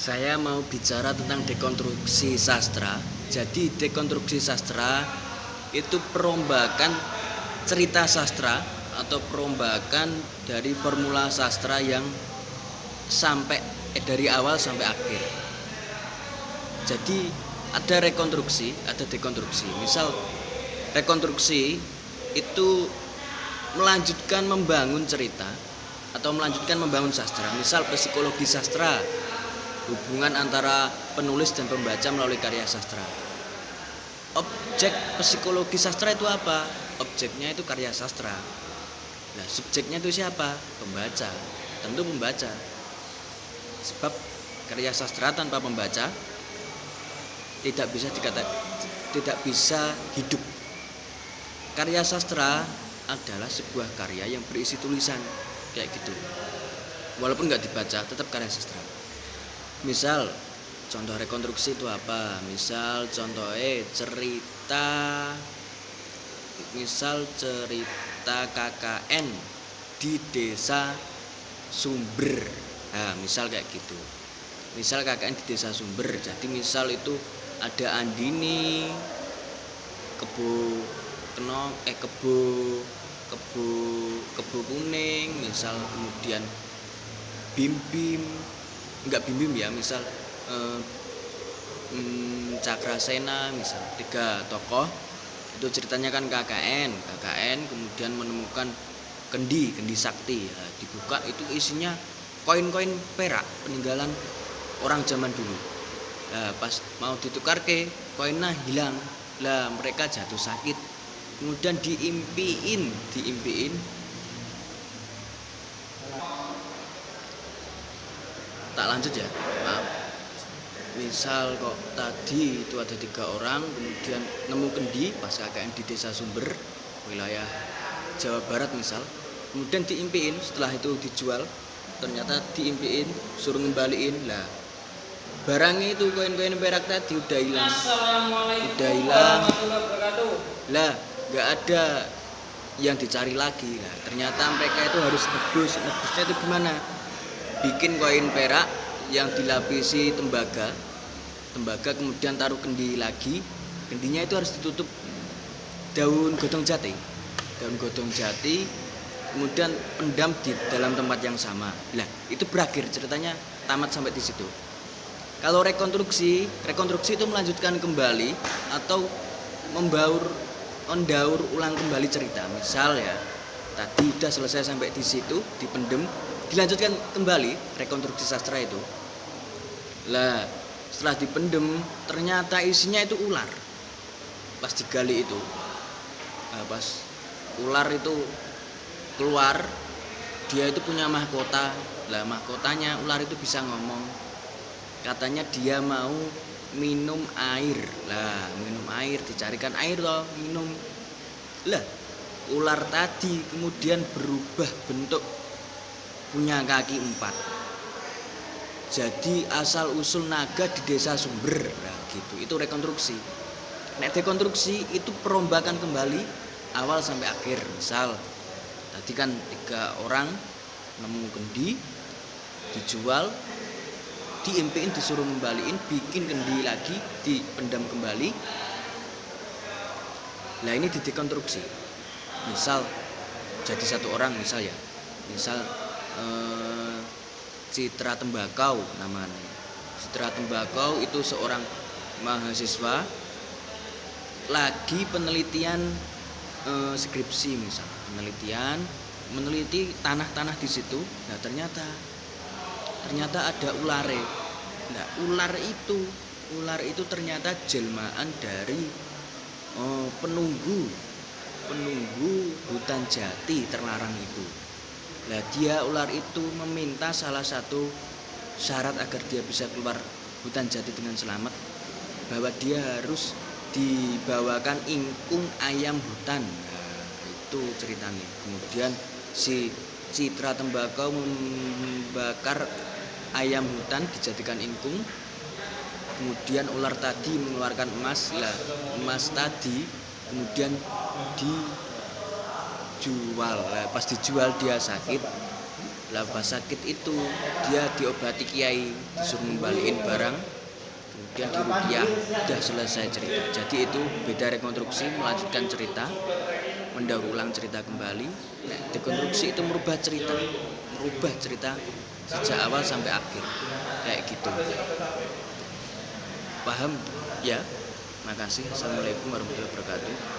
Saya mau bicara tentang dekonstruksi sastra. Jadi dekonstruksi sastra itu perombakan cerita sastra atau perombakan dari formula sastra yang dari awal sampai akhir. Jadi ada rekonstruksi, ada dekonstruksi. Misal rekonstruksi itu melanjutkan membangun cerita atau melanjutkan membangun sastra. Misal psikologi sastra, hubungan antara penulis dan pembaca melalui karya sastra. Objek psikologi sastra itu apa? Objeknya itu karya sastra. Nah, subjeknya itu siapa? Pembaca. Tentu pembaca. Sebab karya sastra tanpa pembaca tidak bisa hidup. Karya sastra adalah sebuah karya yang berisi tulisan kayak gitu. Walaupun nggak dibaca, tetap karya sastra. Misal contoh rekonstruksi itu apa? Misal contohnya cerita KKN di desa Sumber. Nah, misal kayak gitu. Misal KKN di desa Sumber. Jadi misal itu ada Andini, kebo kuning, misal kemudian Bim ya, misal Cakrasena, misal 3 tokoh itu ceritanya kan KKN kemudian menemukan kendi sakti. Nah, dibuka itu isinya koin-koin perak peninggalan orang zaman dulu. Nah, pas mau ditukar koinnya hilang. Lah mereka jatuh sakit, kemudian diimpiin tak lanjut ya, maaf. Misal kok tadi itu ada 3 orang kemudian nemu kendi pas KKN di desa Sumber, wilayah Jawa Barat misal, kemudian diimpiin, setelah itu dijual, ternyata diimpiin, suruh ngembaliin. Lah barangnya itu koin-koin perak tadi udah hilang. Lah nggak ada yang dicari lagi. Lah ternyata mereka itu harus nebusnya itu gimana? Bikin koin perak yang dilapisi tembaga kemudian taruh kendi lagi. Kendinya itu harus ditutup daun godong jati, kemudian pendam di dalam tempat yang sama. Lah itu berakhir ceritanya, tamat sampai di situ. Kalau rekonstruksi itu melanjutkan kembali atau mendaur ulang kembali cerita. Misal ya, tadi udah selesai sampai di situ, dipendem, dilanjutkan kembali rekonstruksi sastra itu. Lah setelah dipendem ternyata isinya itu ular. Pas digali itu, pas ular itu keluar, dia itu punya mahkota. Lah mahkotanya ular itu bisa ngomong. Katanya dia mau minum air. Lah minum air, dicarikan air loh, minum. Lah ular tadi kemudian berubah bentuk, punya kaki 4. Jadi asal usul naga di desa Sumber. Nah gitu, itu rekonstruksi. Nek dekonstruksi itu perombakan kembali awal sampai akhir. Misal tadi kan 3 orang nemu kendi, dijual, diimpiin, disuruh ngembaliin, bikin kendi lagi, dipendam kembali. Nah ini didekonstruksi. Misal jadi 1 orang misal ya. Misal Citra Tembakau namanya. Citra Tembakau itu seorang mahasiswa lagi penelitian skripsi misal. Meneliti tanah-tanah di situ. Nah ternyata ada ulare. Nah ular itu ternyata jelmaan dari penunggu hutan jati terlarang itu. Nah ular itu meminta salah satu syarat agar dia bisa keluar hutan jati dengan selamat, bahwa dia harus dibawakan ingkung ayam hutan. Nah itu ceritanya. Kemudian si Citra Tembakau membakar ayam hutan dijadikan ingkung. Kemudian ular tadi mengeluarkan emas. Lah emas tadi kemudian dijual. Pas dijual dia sakit. Lah pas sakit itu dia diobati kiai, disuruh ngembaliin barang, kemudian diruqyah, udah selesai cerita. Jadi itu beda rekonstruksi, melanjutkan cerita, mendaur ulang cerita kembali. Nah, dekonstruksi itu merubah cerita sejak awal sampai akhir, kayak gitu. Paham ya? Makasih. Assalamualaikum warahmatullahi wabarakatuh.